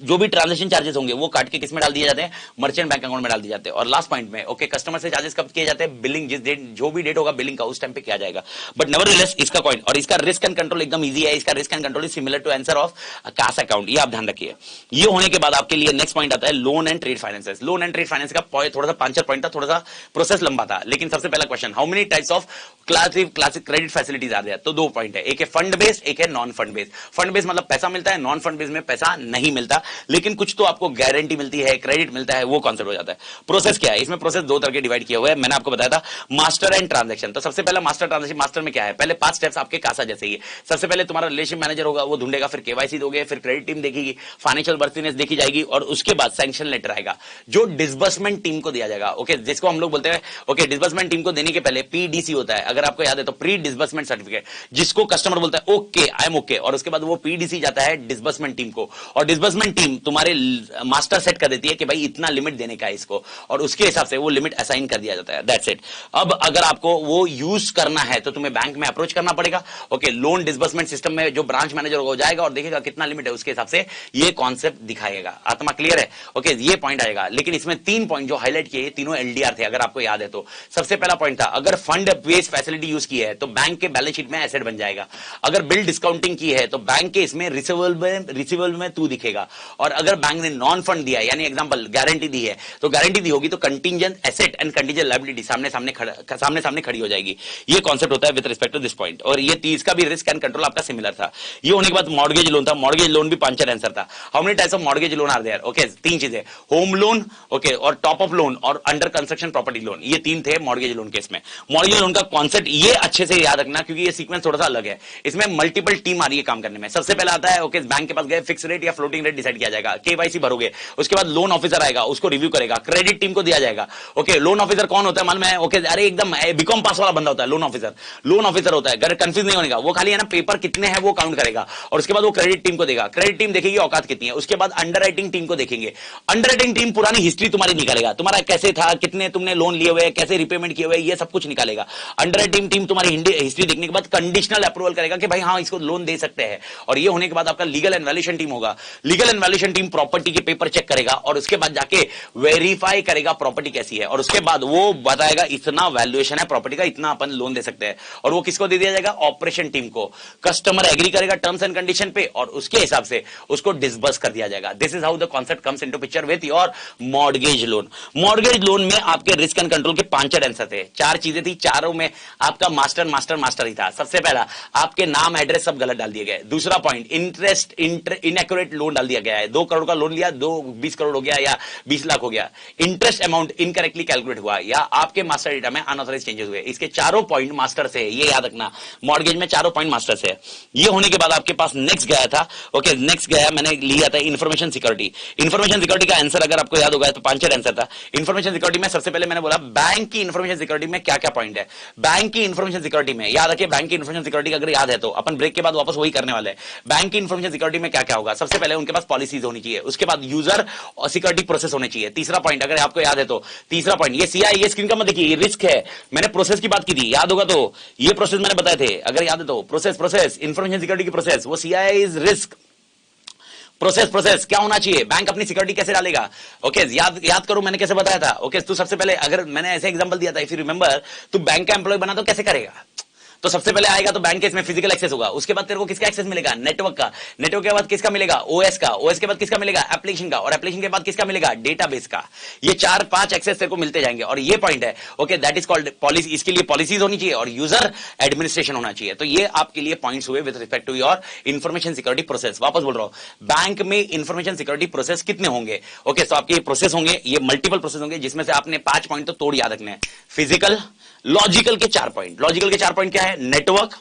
[SPEAKER 1] जो भी ट्रांजैक्शन चार्जेस होंगे वो काट के किसमें डाल दिए जाते हैं, मर्चेंट बैंक अकाउंट में डाल दिए जाते हैं। और लास्ट पॉइंट में ओके कस्टमर से चार्जेस कब किए जाते हैं, बिलिंग जिस डेट जो भी डेट होगा बिलिंग का उस टाइम पे किया जाएगा। बट नेवरदलेस इसका कॉइन और इसका रिस्क एंड कंट्रोल एकदम इजी है। इसका risk and control is similar to answer of cash account, ये आप ध्यान रखिए। ये होने के बाद आपके लिए नेक्स्ट पॉइंट आता है loan and trade finances. Loan and trade finance का थोड़ा सा 5 पॉइंट था, थोड़ा सा प्रोसेस लंबा था। लेकिन सबसे पहला question, how many types of classic credit facilities are there, तो 2 पॉइंट है, एक है फंड बेस्ड, एक है non fund based. Fund based मतलब पैसा मिलता है, नॉन फंड बेस्ड में पैसा नहीं मिलता, लेकिन कुछ तो आपको गारंटी मिलती है, क्रेडिट मिलता है, वो कॉन्सेप्ट हो जाता है। प्रोसेस क्या है, इसमें प्रोसेस 2 तरह के डिवाइड किए हुए हैं। मैंने आपको बताया था मास्टर एंड ट्रांजैक्शन। तो सबसे पहला मास्टर ट्रांजैक्शन, मास्टर में क्या है, पहले 5 स्टेप्स आपके कासा जैसे ही है। सबसे पहले तुम्हारा रिलेशन मैनेजर होगा, वो ढूंढेगा, फिर केवाईसी दोगे, फिर क्रेडिट टीम देखेगी, फाइनेंशियल वर्थिनेस देखी जाएगी, और उसके बाद सैंक्शन लेटर आएगा जो डिसबर्समेंट टीम को दिया जाएगा। ओके जिसको हम लोग बोलते हैं ओके डिसबर्समेंट टीम को देने के पहले पीडीसी होता है, अगर आपको याद है तो प्री डिसबर्समेंट सर्टिफिकेट, जिसको कस्टमर बोलता है ओके आई एम ओके, और उसके बाद वो पीडीसी जाता है डिसबर्समेंट टीम को, और डिसबर्समेंट टीम तुम्हारे मास्टर सेट कर देती है कि भाई इतना लिमिट देने का है इसको, और उसके हिसाब से वो लिमिट असाइन कर दिया जाता है। That's it. अब अगर आपको वो यूज करना है तो तुम्हें बैंक में अप्रोच करना पड़ेगा। ओके लोन डिसबर्समेंट सिस्टम में जो ब्रांच मैनेजर होगा जाएगा और देखेगा कितना लिमिट है, उसके हिसाब से ये कॉन्सेप्ट दिखाएगा। आत्मा क्लियर है, ओके ये पॉइंट आएगा। लेकिन इसमें 3 पॉइंट जो हाईलाइट किए तीनों एलडीआर थे, अगर आपको याद है तो। सबसे पहला पॉइंट था अगर फंड बेस्ड फैसिलिटी यूज की है तो बैंक के बैलेंस शीट में एसेट बन जाएगा। अगर बिल डिस्काउंटिंग की है तो बैंक के इसमें रिसीवेबल में तू दिखेगा। और अगर बैंक ने नॉन फंड दिया है, यानी एग्जांपल गारंटी दी है, तो गारंटी दी होगी तो contingent asset and contingent liability सामने सामने खड़ी हो जाएगी। ये कॉन्सेप्ट होता है with respect to this point. और ये 30 का भी रिस्क एंड कंट्रोल आपका सिमिलर था। ये होने के बाद मॉर्गेज लोन था, मॉर्गेज लोन भी 5 आंसर था। How many types of mortgage loan are there, okay 3 चीजें, होम लोन ओके और टॉप अप लोन और अंडर कंस्ट्रक्शन प्रॉपर्टी लोन, ये 3 थे मॉर्गेज लोन केस में। मॉर्गेज लोन का कॉन्सेप्ट ये अच्छे से याद रखना क्योंकि ये सीक्वेंस थोड़ा सा अलग है। इसमें मल्टीपल टीम आ रही है काम करने में। सबसे पहले आता है ओके बैंक के पास गए, फिक्स रेट या फ्लोटिंग रेट डिसाइड किया जाएगा, केवाईसी भरोगे, उसके बाद लोन ऑफिसर आएगा, उसको रिव्यू करेगा, क्रेडिट टीम को दिया जाएगा। ओके लोन ऑफिसर कौन होता है मालूम है, ओके अरे एकदम बीकॉम पास वाला बंदा होता है लोन ऑफिसर। लोन ऑफिसर होता है, अगर कंफ्यूज नहीं होने का, वो खाली है ना पेपर कितने हैं वो काउंट करेगा, और उसके बाद वो क्रेडिट टीम को देगा, क्रेडिट टीम देखेगी औकात कितनी है, उसके बाद अंडरराइटिंग टीम को देखेंगे, अंडरराइटिंग टीम पुरानी हिस्ट्री तुम्हारी निकालेगा, तुम्हारा कैसे था, कितने तुमने लोन लिए हुए, कैसे रिपेमेंट किए हुए, ये सब कुछ निकालेगा। अंडरराइटिंग टीम तुम्हारी हिस्ट्री देखने के बाद कंडीशनल अप्रूवल करेगा कि भाई हाँ इसको लोन दे सकते हैं। और ये होने के बाद आपका लीगल एंड वैल्यूएशन टीम होगा, legal and valuation team property के पेपर चेक करेगा और उसके बाद जाके वेरीफाई करेगा प्रॉपर्टी कैसी है, और उसके बाद वो बताएगा इतना वैल्यूएशन है प्रॉपर्टी का, इतना अपन लोन दे सकते हैं, और वो किसको दे दिया जाएगा, ऑपरेशन टीम को। कस्टमर एग्री करेगा टर्म्स एंड कंडीशन पे और उसके हिसाब से उसको डिसबर्स कर दिया जाएगा। This is how the concept comes into picture with your mortgage loan. Mortgage loan में आपके रिस्क एंड कंट्रोल के 5 आंसर थे, 4 चीजें थी, चारों में आपका मास्टर ही था। सबसे पहला आपके नाम एड्रेस सब गलत डाल दिए गए। दूसरा पॉइंट इंटरेस्ट इनएक्यूरेट लोन डाल दिया गया है, 2 करोड़ का लोन लिया, 20 करोड़ हो गया या 20 लाख हो गया। इंटरेस्ट अमाउंट इनकरेक्टली कैलकुलेट हुआ या आपके मास्टर डेटा में अनऑथराइज्ड चेंजेस हुए। इसके चारों पॉइंट मास्टर से, ये याद रखना, मॉर्गेज में चारों पॉइंट मास्टर से। ये होने के बाद आपके पास नेक्स्ट गया था, ओके नेक्स्ट गया मैंने लिया था इंफॉर्मेशन सिक्योरिटी। इंफॉर्मेशन सिक्योरिटी का आंसर अगर आपको याद होगा तो 5 आंसर था। इंफॉर्मेशन सिक्योरिटी में सबसे पहले मैंने बोला बैंक की इंफॉर्मेशन सिक्योरिटी में क्या क्या पॉइंट है। बैंक की इंफॉर्मेशन सिक्योरिटी में याद रखिए, बैंक की इंफॉर्मेशन सिक्योरिटी अगर याद है तो अपन ब्रेक के बाद वापस वही करने वाले हैं। बैंक की इंफॉर्मेशन सिक्योरिटी में क्या क्या होगा, सबसे पहले उनके पास पॉलिसीज होनी चाहिए, उसके बाद यूजर और सिक्योरिटी प्रोसेस होने चाहिए। तीसरा पॉइंट अगर आपको याद है तो, तीसरा पॉइंट ये सीआई, ये स्क्रीन का मत देखिए, ये रिस्क है। मैंने प्रोसेस की बात की थी, याद होगा तो, ये प्रोसेस मैंने बताए थे, अगर याद है तो, प्रोसेस इंफॉर्मेशन सिक्योरिटी की प्रोसेस, वो सीआई इज रिस्क। प्रोसेस क्या होना चाहिए, बैंक अपनी सिक्योरिटी कैसे डालेगा, ओके याद करो मैंने कैसे बताया था। ओके तू सबसे पहले, अगर मैंने ऐसे एग्जांपल दिया था, इफ यू रिमेंबर, तू बैंक का एम्प्लॉय बना तो कैसे करेगा, तो सबसे पहले आएगा तो बैंक के इसमें फिजिकल एक्सेस होगा, उसके बाद तेरे को किसका एक्सेस मिलेगा, नेटवर्क का, नेटवर्क के बाद किसका मिलेगा, ओएस का, ओएस के बाद किसका मिलेगा, एप्लीकेशन का, और एप्लीकेशन के बाद किसका मिलेगा, डेटाबेस का। ये 4-5 एक्सेस तेरे को मिलते जाएंगे और ये पॉइंट है, okay, that is called policy. इसके लिए पॉलिसीज होनी चाहिए और यूजर एडमिनिस्ट्रेशन होना चाहिए। तो ये आपके लिए पॉइंट्स हुए with respect to your information security process. वापस बोल रहा हूं, बैंक में इंफॉर्मेशन सिक्योरिटी प्रोसेस कितने होंगे, ओके, तो आपके प्रोसेस होंगे, ये मल्टीपल प्रोसेस होंगे, जिसमें से आपने 5 पॉइंट तो तोड़ याद रखने हैं। फिजिकल, लॉजिकल के 4 पॉइंट, लॉजिकल के 4 पॉइंट क्या है, network,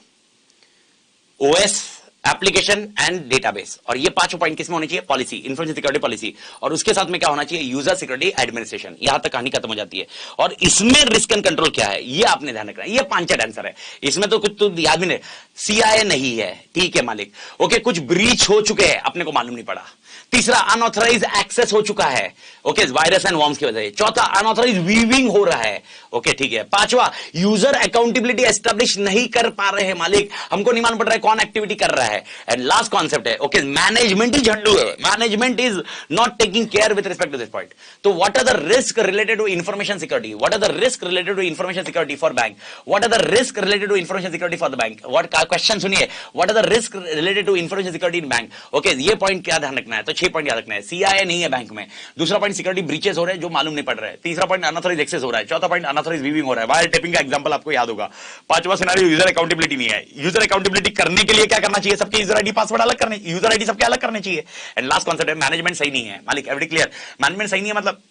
[SPEAKER 1] OS, application and database. और ये 5 पॉइंट किसमें होने चाहिए, पॉलिसी, इंफॉर्मेशन सिक्योरिटी पॉलिसी। और उसके साथ में क्या होना चाहिए, यूजर सिक्योरिटी एडमिनिस्ट्रेशन। यहां तक कहानी खत्म हो जाती है। और इसमें रिस्क एंड कंट्रोल क्या है, ये आपने ध्यान रखना है। ये 5 आंसर है, इसमें तो कुछ तो याद भी नहीं। सीआईए नहीं है, ठीक है मालिक, ओके, कुछ ब्रीच हो चुके हैं, अपने को मालूम नहीं पड़ा। तीसरा, अनऑथराइज एक्सेस हो चुका है, ओके, वायरस एंड वॉर्म्स की वजह से। चौथा, अनऑथराइज वीविंग हो रहा है, ओके, ठीक है। पांचवा, यूजर अकाउंटेबिलिटी एस्टेब्लिश नहीं कर पा रहे हैं मालिक, हमको नहीं मालूम पड़ रहा है कौन एक्टिविटी कर रहा है। एंड लास्ट कॉन्सेप्ट है, ओके, मैनेजमेंट ही झंडू है, management is not taking care with respect to this point. तो what are the risk related to information security, what are the risk related to information security for bank, what are the risk related to information security for the bank, what question सुनिए, what are the risk related to information security in bank, okay, ये point क्या ध्यान रखना है, तो 6 point याद रखना है। सीआईए नहीं है बैंक में। दूसरा पॉइंट, सिक्योरिटी ब्रीचेस हो रहे हैं जो मालूम नहीं पड़ रहा है। तीसरा पॉइंट, अनऑथराइज एक्सेस हो रहा है। चौथा पॉइंट, अनऑथराइज वीविंग हो रहा है। वायर टेपिंग का एग्जांपल आपको याद होगा। पांचवा सिनेरियो, यूजर अकाउंटेबिलिटी नहीं है। यूजर अकाउंटेबिलिटी करने के लिए क्या करना चाहिए, सबके यूजर आईडी पासवर्ड अलग करने, यूजर आईडी सबके अलग करने चाहिए। एंड लास्ट कॉन्सेप्ट है, मैनेजमेंट सही नहीं है मालिक। एवरी क्लियर, मैनेजमेंट सही नहीं है मतलब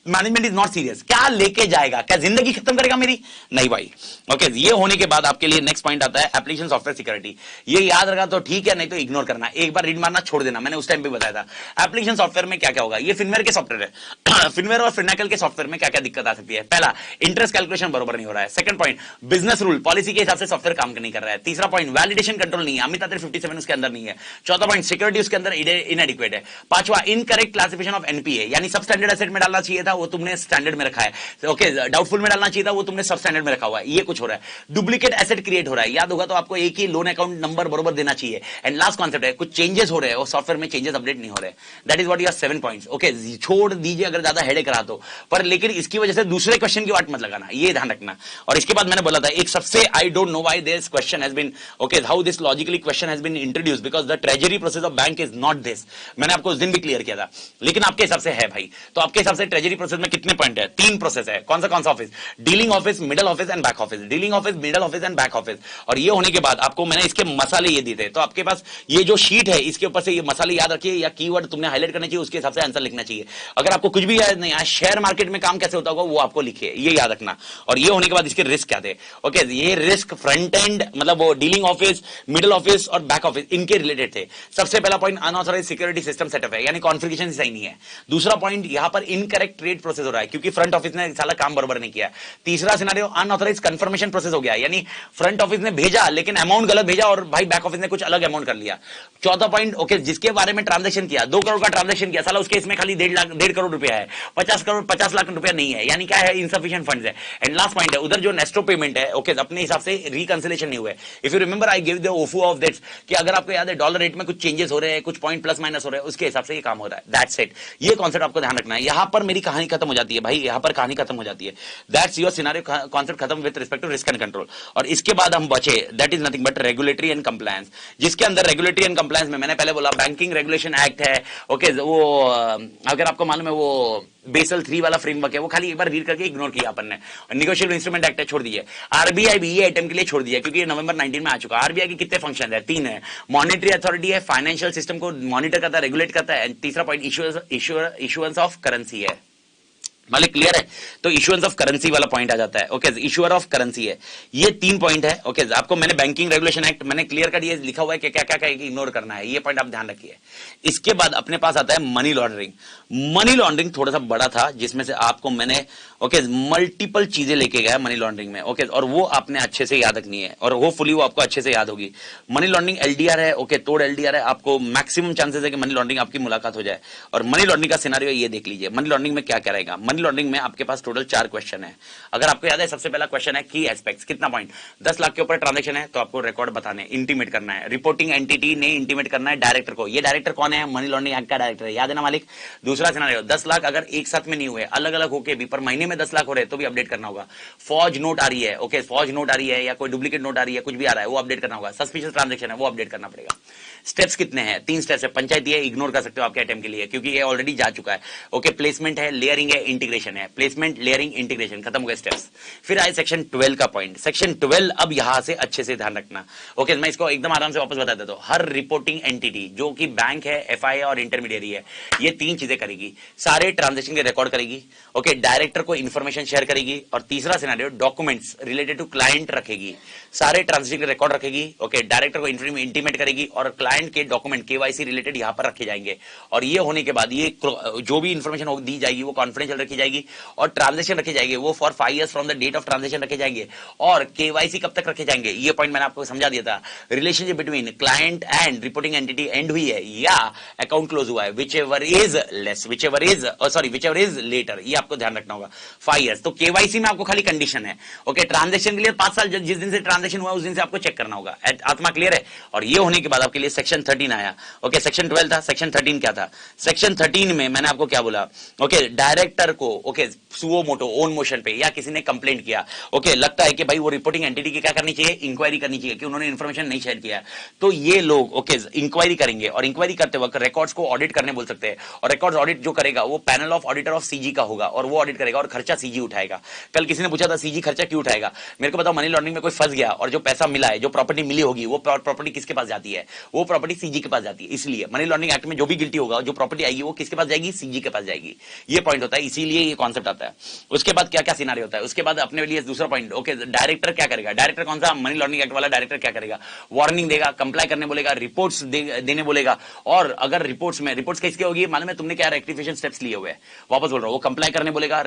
[SPEAKER 1] मैनेजमेंट इज नॉट सीरियस। क्या लेके जाएगा, क्या जिंदगी खत्म करेगा मेरी, नहीं भाई, ओके। ये होने के बाद आपके लिए नेक्स्ट पॉइंट आता है एप्लीकेशन सॉफ्टवेयर सिक्योरिटी। ये याद रखा तो ठीक है, नहीं तो इग्नोर करना, एक बार रीड मारना छोड़ देना, मैंने उस टाइम पे बताया था। एप्लीकेशन सॉफ्टवेयर में क्या क्या होगा, ये फिनवेयर के सॉफ्टवेयर है। फिनवेयर और फिनाकल के सॉफ्टवेयर में क्या क्या दिक्कत आ सकती है। पहला, इंटरेस्ट कैलकुलेशन बरोबर नहीं हो रहा है। Second point, business rule policy के हिसाब से सॉफ्टवेयर काम नहीं कर रहा है। तीसरा पॉइंट, वैलिडेशन कंट्रोल नहीं है, अमित 57 उसके अंदर नहीं है। चौथा पॉइंट, सिक्योरिटी उसके अंदर इनएडिक्वेट है। पांचवा, इनकरेक्ट क्लासिफिकेशन ऑफ एनपीए, यानी सब स्टैंडर्ड एसेट में डालना चाहिए था, वो तुमने स्टैंडर्ड में रखा है, ओके, डाउटफुल में डालना चाहिए था, वो तुमने सब स्टैंडर्ड में रखा हुआ है। ये कुछ हो रहा है। डुप्लीकेट एसेट क्रिएट हो रहा है, याद होगा तो आपको एक ही लोन अकाउंट नंबर बरोबर देना चाहिए। एंड लास्ट कॉन्सेप्ट है, कुछ चेंजेस हो रहे हैं और सॉफ्टवेयर में चेंजेस अपडेट नहीं हो रहे। That is what your 7 points, okay. छोड़ दीजिए अगर ज्यादा हेडेक रहा तो, पर लेकिन इसकी वजह से दूसरे क्वेश्चन की वाट मत लगाना, ये ध्यान रखना। और इसके बाद मैंने बोला था एक सबसे, I don't know why this question has been, okay, how this logically question has been introduced, because the treasury process of bank is not this. मैंने आपको उस दिन भी क्लियर किया था, लेकिन आपके हिसाब से है भाई। तो आपके हिसाब से ट्रेजरी प्रोसेस में कितने पॉइंट है, 3 प्रोसेस है। कौन सा office, dealing office, middle office and back office, dealing office, middle office and back office. और ये होने के बाद आपको मैंने इसके मसाले ये दिए थे, तो आपके पास ये जो शीट है इसके ऊपर से ये मसाले याद रखिए, या कीवर्ड तुमने हाईलाइट करना चाहिए, उसके हिसाब से आंसर लिखना चाहिए। अगर आपको कुछ भी याद नहीं आया, शेयर मार्केट में काम कैसे होता होगा वो आपको लिखिए, ये याद रखना। और ये होने के बाद इसके रिस्क क्या थे, ओके, ये रिस्क फ्रंट एंड मतलब वो डीलिंग ऑफिस, मिडल ऑफिस और बैक ऑफिस इनके रिलेटेड थे। सबसे पहला point, unauthorised security system setup है, यानी कॉन्फ़िगरेशन सही नहीं है। दूसरा पॉइंट, यहां पर इनकरेक्ट ट्रेड प्रोसेस हो रहा है क्योंकि फ्रंट ऑफिस ने साला काम बराबर नहीं किया। तीसरा सिनेरियो, अनऑथराइज्ड कंफर्मेशन प्रोसेस हो गया, यानी फ्रंट ऑफिस ने भेजा लेकिन अमाउंट गलत भेजा और भाई बैक ऑफिस ने कुछ अलग अमाउंट कर लिया। चौथा पॉइंट, ओके, जिसके बारे में ट्रांजैक्शन किया 2 करोड़ का ट्रांजैक्शन किया, साला उसके इसमें खाली 1.5 करोड़ रुपया है, 50 लाख रुपया नहीं है, यानी क्या है, इनसफिशिएंट फंड्स है। एंड लास्ट पॉइंट है, उधर जो नेस्टो पेमेंट है, ओके, अपने हिसाब से रिकंसिलेशन नहीं हुआ है। If you remember I give the ओफू ऑफ दैट्स, कि अगर आपको याद है डॉलर रेट में कुछ चेंजेस हो रहे हैं, कुछ पॉइंट प्लस माइनस हो रहे हैं, उसके हिसाब से ये काम हो रहा है। दैट्स इट, ये कॉन्सेप्ट आपको ध्यान रखना है। यहां पर मेरी कहानी खत्म हो जाती है भाई, यहां पर कहानी खत्म हो जाती है। दैट्स योर सिनेरियो कॉन्सेप्ट खत्म with respect to risk and control. और इसके बाद हम बचे, that is nothing but regulatory and compliance, जिसके अंदर रेगुलेटरी एंड कंप्लायंस में मैंने पहले बोला बैंकिंग रेगुलेशन एक्ट है, ओके, वो अगर आपको मालूम है वो बेसल 3 वाला फ्रेमवर्क है, वो खाली एक बार रीड करके इग्नोर किया अपन ने। नेगोशिएबल इंस्ट्रूमेंट एक्ट है, छोड़ दिए। आरबीआई भी ये आइटम के लिए छोड़ दिया क्योंकि ये नवंबर 19 में आ चुका। आरबीआई के कितने फंक्शन है, 3 है। मॉनिटरी अथॉरिटी है, फाइनेंशियल सिस्टम को मॉनिटर करता है, रेगुलेट करता है। तीसरा पॉइंट, इशुएंस ऑफ करेंसी है। मालिक क्लियर है, तो इशुएंस ऑफ करेंसी वाला पॉइंट आ जाता है, ओके, इशुअर ऑफ करेंसी है। ये 3 पॉइंट है, ओके। आपको मैंने बैंकिंग रेगुलेशन एक्ट मैंने क्लियर कर दिया, लिखा हुआ है कि क्या क्या क्या इग्नोर करना है, ये पॉइंट आप ध्यान रखिए। इसके बाद अपने पास आता है मनी लॉन्ड्रिंग। मनी लॉन्ड्रिंग थोड़ा सा बड़ा था, जिसमें से आपको मैंने, ओके, मल्टीपल चीजें लेके गया मनी लॉन्ड्रिंग में, ओके, और वो आपने अच्छे से याद रखनी है और होपफुली वो आपको अच्छे से याद होगी। मनी लॉन्ड्रिंग एलडीआर है, ओके, तोड़ एलडीआर है, आपको मैक्सिमम चांसेस है कि मनी लॉन्ड्रिंग आपकी मुलाकात हो जाए। और मनी लॉन्ड्रिंग का सिनेरियो ये देख लीजिए, मनी लॉन्ड्रिंग में क्या क्या रहेगा। मनी लॉन्ड्रिंग में आपके पास टोटल 4 क्वेश्चन है। अगर आपको याद है, सबसे पहला क्वेश्चन है की एस्पेक्ट्स, कितना पॉइंट, 10 लाख के ऊपर ट्रांजेक्शन है तो आपको रिकॉर्ड बताने, इंटीमेट करना है। रिपोर्टिंग एंटिटी ने इंटीमेट करना है डायरेक्टर को। ये डायरेक्टर कौन है? मनी लॉन्ड्रिंग एक्ट का डायरेक्टर है, याद है ना मालिक। दूसरा सिनेरियो, 10 लाख अगर एक साथ में नहीं हुए, अलग अलग होके भी पर महीने में 10 लाख हो रहे तो भी अपडेट करना होगा। फौज नोट आ रही है, ओके, फौज नोट आ रही है या कोई डुप्लीकेट नोट आ रही है, कुछ भी आ रहा है वो अपडेट करना होगा। सस्पिशियस ट्रांजेक्शन है वो अपडेट करना पड़ेगा। स्टेप्स कितने हैं? 3 स्टेप्स है। पंचायती है, इग्नोर कर सकते हो आपके अटेम्प्ट के लिए क्योंकि ये ऑलरेडी जा चुका है। ओके, प्लेसमेंट है, लेयरिंग है, इंटीग्रेशन है। प्लेसमेंट, लेयरिंग, इंटीग्रेशन, खत्म हो गए स्टेप्स। फिर आए सेक्शन 12 का पॉइंट। सेक्शन 12 अब यहां से अच्छे से ध्यान रखना। ओके, मैं इसको एकदम आराम से वापस बता देता हूं। हर रिपोर्टिंग एंटिटी जो कि बैंक है, एफआई है और इंटरमीडियरी है, ये 3 चीजें करेगी। सारे ट्रांजेक्शन के रिकॉर्ड करेगी, ओके, डायरेक्टर को इंफॉर्मेशन शेयर करेगी, और तीसरा scenario documents related to client रखेगी। सारे ट्रांजेक्शन के रिकॉर्ड रखेगी, ओके, डायरेक्टर को इंटीमेट करेगी और क्लाइंट के डॉक्यूमेंट केवाईसी रिलेटेड यहां पर रखे जाएंगे। और ये होने के बाद ये जो भी इंफॉर्मेशन दी जाएगी वो कॉन्फिडेंशियल रखी जाएगी और ट्रांजेक्शन रखे जाएंगे वो for 5 years from the date of transaction रखे जाएंगे। और केवाईसी कब तक रखे जाएंगे, ये पॉइंट मैंने आपको समझा दिया था। Relationship between client and reporting entity end हुई है या अकाउंट क्लोज हुआ है, whichever is less, whichever is later, ये आपको ध्यान रखना होगा। 5 years तो केवाईसी में आपको खाली कंडीशन है, ओके, ट्रांजेक्शन के लिए 5 साल जिस दिन से ट्रांजेक्शन हुआ उस दिन से आपको चेक करना होगा। आत्मा क्लियर है। और ये होने के बाद आपके लिए सेक्शन 13 आया। ओके, सेक्शन 12 था, सेक्शन 13 क्या था? सेक्शन 13 में मैंने आपको क्या बोला, ओके, डायरेक्टर को, okay, suo motu own motion पे या किसी ने कंप्लेंट किया, ओके, लगता है कि भाई वो रिपोर्टिंग एंटिटी की क्या करनी चाहिए, इंक्वायरी करनी चाहिए कि उन्होंने इंफॉर्मेशन नहीं शेयर किया, तो ये लोग, ओके, इंक्वायरी करेंगे और इंक्वायरी करते वक्त रिकॉर्ड्स को ऑडिट करने बोल सकते हैं। और रिकॉर्ड्स ऑडिट जो करेगा वो panel of auditor of CG का होगा और वो ऑडिट करेगा और खर्चा सीजी उठाएगा। कल किसी ने पूछा था सीजी खर्चा क्यों उठाएगा, मेरे को बताओ, मनी लॉन्ड्रिंग में कोई फंस गया और जो पैसा मिला है, जो प्रॉपर्टी मिली होगी, वो प्रॉपर्टी किसके पास जाती है? वो प्रॉपर्टी सीजी के पास जाती है। इसलिए मनी लॉन्ड्रिंग एक्ट में जो भी गिल्टी होगा, जो प्रॉपर्टी आएगी वो किसके पास जाएगी? सीजी के पास जाएगी। ये पॉइंट होता है, इसीलिए ये कॉन्सेप्ट आता है। उसके बाद क्या क्या सिनेरियो होता है, उसके बाद अपने लिए दूसरा पॉइंट, ओके, डायरेक्टर क्या करेगा? डायरेक्टर कौन सा? मनी लॉन्ड्रिंग एक्ट वाला डायरेक्टर क्या करेगा? वार्निंग देगा, कंप्लाई करने बोलेगा, रिपोर्ट्स देने बोलेगा। और अगर रिपोर्ट्स किसकी होगी मालूम है? तुमने क्या रेक्टिफिकेशन स्टेप्स लिए हुए हैं, वापस बोल रहा हूं, वो कंप्लाई करने बोलेगा,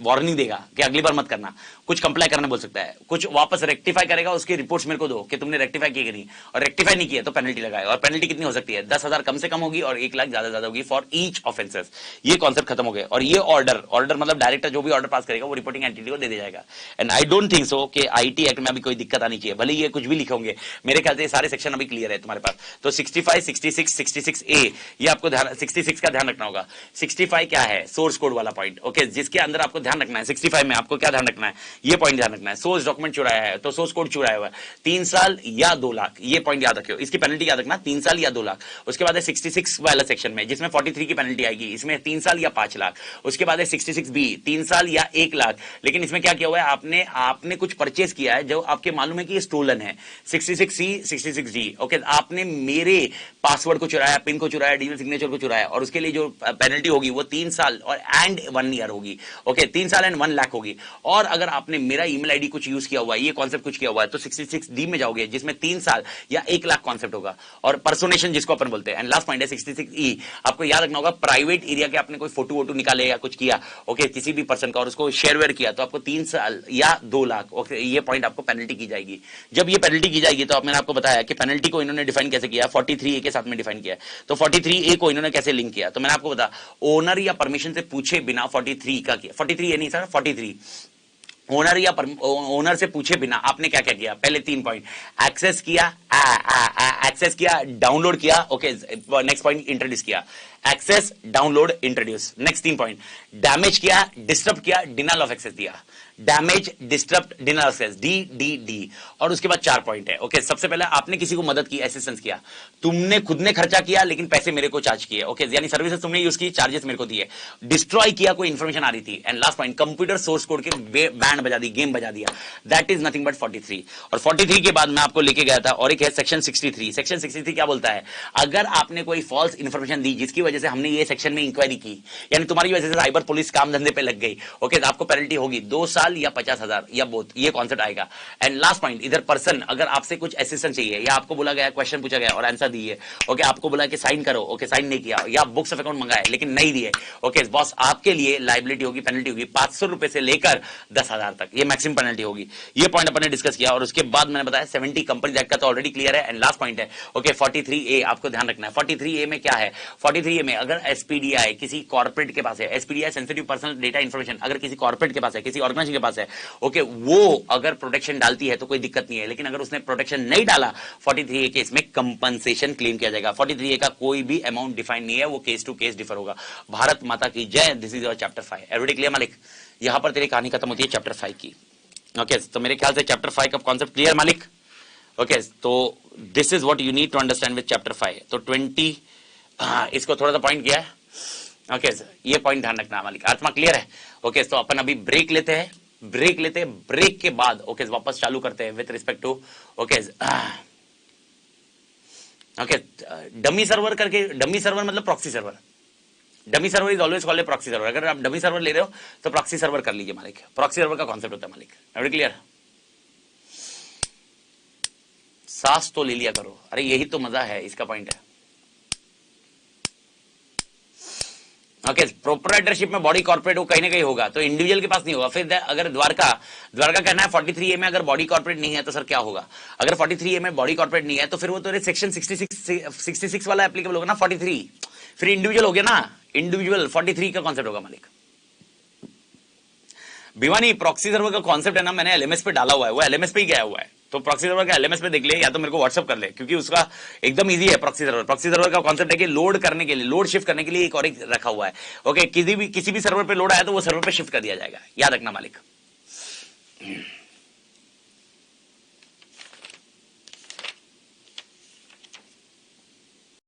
[SPEAKER 1] वार्निंग देगा कि अगली बार मत करना, कुछ कंप्लाई करने बोल सकता है, कुछ वापस रेक्टिफाई करेगा, उसकी रिपोर्ट्स मेरे को दो कि तुमने रेक्टिफाई की कि नहीं, और रेक्टिफाई नहीं किया तो पेनल्टी लगाएगा। और पेनल्टी कितनी हो सकती है? 10,000 कम से कम होगी और 1 लाख ज्यादा होगी फॉर ईच ऑफेंसेस। ये कॉन्सेप्ट खत्म हो गए। और ये ऑर्डर मतलब डायरेक्टर जो भी ऑर्डर पास करेगा वो रिपोर्टिंग एंटिटी को दे दिया जाएगा। And I don't think so कि आईटी एक्ट में अभी कोई दिक्कत आनी चाहिए, भले ये कुछ भी लिखे होंगे, मेरे ख्याल से सारे सेक्शन अभी क्लियर है तुम्हारे पास। तो 65, 66, 66A ये आपको ध्यान, 66 का ध्यान रखना होगा। 65 क्या है? सोर्स कोड वाला पॉइंट, ओके, जिसके अंदर आपको ध्यान रखना है। 65 में आपको क्या ध्यान रखना है? ये पॉइंट ध्यान रखना है। सोर्स डॉक्यूमेंट चुराया है तो सोर्स कोड चुराया हुआ है, 3 साल या 2 लाख, ये पॉइंट याद रखियो। इसकी पेनल्टी याद रखना, 3 साल या 2 लाख। उसके बाद है 66 वाला सेक्शन में जिसमें 43 की पेनल्टी आएगी, इसमें 3 साल या 5 लाख। उसके बाद है 66B, 3 साल या 1 लाख। लेकिन इसमें क्या किया हुआ है? आपने कुछ परचेस किया है जो आपके मालूम है कि ये स्टोलन है। 66C, 66D, ओके, आपने मेरे पासवर्ड को चुराया, पिन को चुराया, डिजिटल सिग्नेचर को चुराया, और उसके लिए जो पेनल्टी होगी वो 3 साल और एंड 1 ईयर होगी, ओके, 3 साल एंड 1 लाख होगी। और अगर आपने मेरा ईमेल आईडी कुछ यूज किया हुआ है, ये कॉन्सेप्ट कुछ किया हुआ है, तो 66D में जाओगे जिसमें 3 साल या 1 लाख कॉन्सेप्ट होगा, और पर्सोनेशन जिसको अपन बोलते हैं। एंड लास्ट पॉइंट है 66E, आपको याद रखना होगा, प्राइवेट एरिया के आपने कोई फोटो वोटो निकाले या कुछ किया, ओके, किसी भी पर्सन का, और उसको शेयरवेयर किया, तो आपको 3 साल या 2 लाख, ओके, ये पॉइंट आपको पेनल्टी की जाएगी। जब ये पेनल्टी की जाएगी तो मैंने आपको बताया कि पेनल्टी को इन्होंने डिफाइन कैसे किया, 43A के साथ में डिफाइन किया। तो 43A को इन्होंने कैसे लिंक किया, तो मैंने आपको बता, ओनर या परमिशन से पूछे बिना 43 का किया। 43 नहीं सर, 43 ओनर से पूछे बिना आपने क्या क्या किया? पहले 3 पॉइंट, एक्सेस किया, डाउनलोड किया, ओके, नेक्स्ट पॉइंट इंट्रोड्यूस किया, access, download, introduce. Next 3 point, damage किया, डिस्टर्ब किया, डिनाल ऑफ एक्सेस दिया, damage, disturb, denial of access, D. और उसके बाद 4 पॉइंट है, ओके। सबसे पहले आपने किसी को मदद की, असिस्टेंस किया, तुमने खुद ने खर्चा किया लेकिन पैसे मेरे को चार्ज किए, ओके, यानी सर्विसेज तुमने यूज की, चार्जेस मेरे को दिए, डिस्ट्रॉय किया, कोई इंफॉर्मेशन आ रही थी। And last point, computer source code के बैंड बजा दी, गेम बजा दिया, दैट इज नथिंग बट 43। और 43 के बाद मैं आपको लेके गया था और एक है सेक्शन 63। सेक्शन 63 क्या बोलता है? अगर आपने कोई फॉल्स इंफॉर्मेशन दी जिसकी वजह से हमने ये सेक्शन में इंक्वायरी की, यानी तुम्हारी वजह से साइबर पुलिस काम धंधे पे लग गई, ओके, तो आपको पेनल्टी होगी 2 साल साल या 50,000 या बोथ, ये कॉन्सेप्ट आएगा। एंड लास्ट पॉइंट, इधर पर्सन अगर आपसे कुछ असिस्टेंस चाहिए या आपको बोला गया क्वेश्चन पूछा गया और आंसर दिए, ओके, आपको बोला कि साइन करो, ओके, साइन नहीं किया, या बुक्स ऑफ अकाउंट मंगाए लेकिन नहीं दिए, ओके बॉस, आपके लिए लाइबिलिटी होगी, पेनल्टी होगी 500 रुपए से लेकर 10,000 तक, ये मैक्सिमम पेनल्टी होगी। ये पॉइंट अपन ने डिस्कस किया और उसके बाद मैंने बताया 70 कंपनी एक्ट का तो ऑलरेडी क्लियर है। एंड लास्ट पॉइंट है, ओके 43A, आपको ध्यान रखना है 43A में क्या है। 43A में अगर एसपीडीआई किसी कॉर्पोरेट के पास है, एसपीडीआई सेंसिटिव पर्सनल डेटा इंफॉर्मेशन अगर किसी कॉर्पोरेट के पास है, किसी ऑर्गेनाइजेशन के पास है, ओके, वो अगर प्रोटेक्शन डालती है तो कोई दिक्कत नहीं है, लेकिन अगर उसने प्रोटेक्शन नहीं डाला 43A केस में कंपनसेशन क्लेम किया जाएगा। 43A का कोई भी अमाउंट डिफाइन नहीं है, वो केस टू केस डिफर होगा। भारत माता की जय। This is your chapter 5। Everybody clear मालिक? यहां पर तेरी कहानी खत्म होती है चैप्टर 5 की। ओके तो मेरे ख्याल से चैप्टर 5 का कॉन्सेप्ट क्लियर मालिक? ओके तो this is what you need to understand with chapter 5। तो 20 इसको थोड़ा सा पॉइंट किया है। ओके ये पॉइंट ध्यान रखना मालिक। आत्मा क्लियर है? ओके तो अपन अभी ब्रेक लेते हैं, ब्रेक के बाद ओके वापस चालू करते हैं with respect to okay dummy server करके। डमी सर्वर मतलब proxy server. Dummy server is always called a proxy server. अगर आप डमी सर्वर ले रहे हो तो प्रॉक्सी सर्वर कर लीजिए मालिक। प्रॉक्सी सर्वर का कॉन्सेप्ट होता है मालिक। Every clear? सांस तो ले लिया करो, अरे यही तो मजा है, इसका पॉइंट है। ओके प्रोप्राइटरशिप में बॉडी कॉर्पोरेट वो कहीं ना कहीं होगा, तो इंडिविजुअल के पास नहीं होगा। फिर अगर द्वारका कहना है 43A में अगर बॉडी कॉर्पोरेट नहीं है तो सर क्या होगा? अगर 43A में बॉडी कॉर्पोरेट नहीं है तो फिर वो तो सेक्शन 66 वाला एप्लीकेबल होगा ना 43, फिर इंडिविजुअल हो गया ना, इंडिविजुअल 43 का कॉन्सेप्ट होगा मालिक। भिवानी प्रॉक्सी सर्वर का कॉन्सेप्ट है ना, मैंने एलएमएस पे डाला हुआ है, वो एलएमएस पे ही गया हुआ है, तो प्रॉक्सी सर्वर का एलएमएस पे देख ले या तो मेरे को व्हाट्सएप कर ले, क्योंकि उसका एकदम इजी है। प्रॉक्सी सर्वर का कॉन्सेप्ट है कि लोड करने के लिए, लोड शिफ्ट करने के लिए एक और एक रखा हुआ है। ओके किसी भी सर्वर पे लोड आया तो वो सर्वर पे शिफ्ट कर दिया जाएगा, याद रखना मालिक।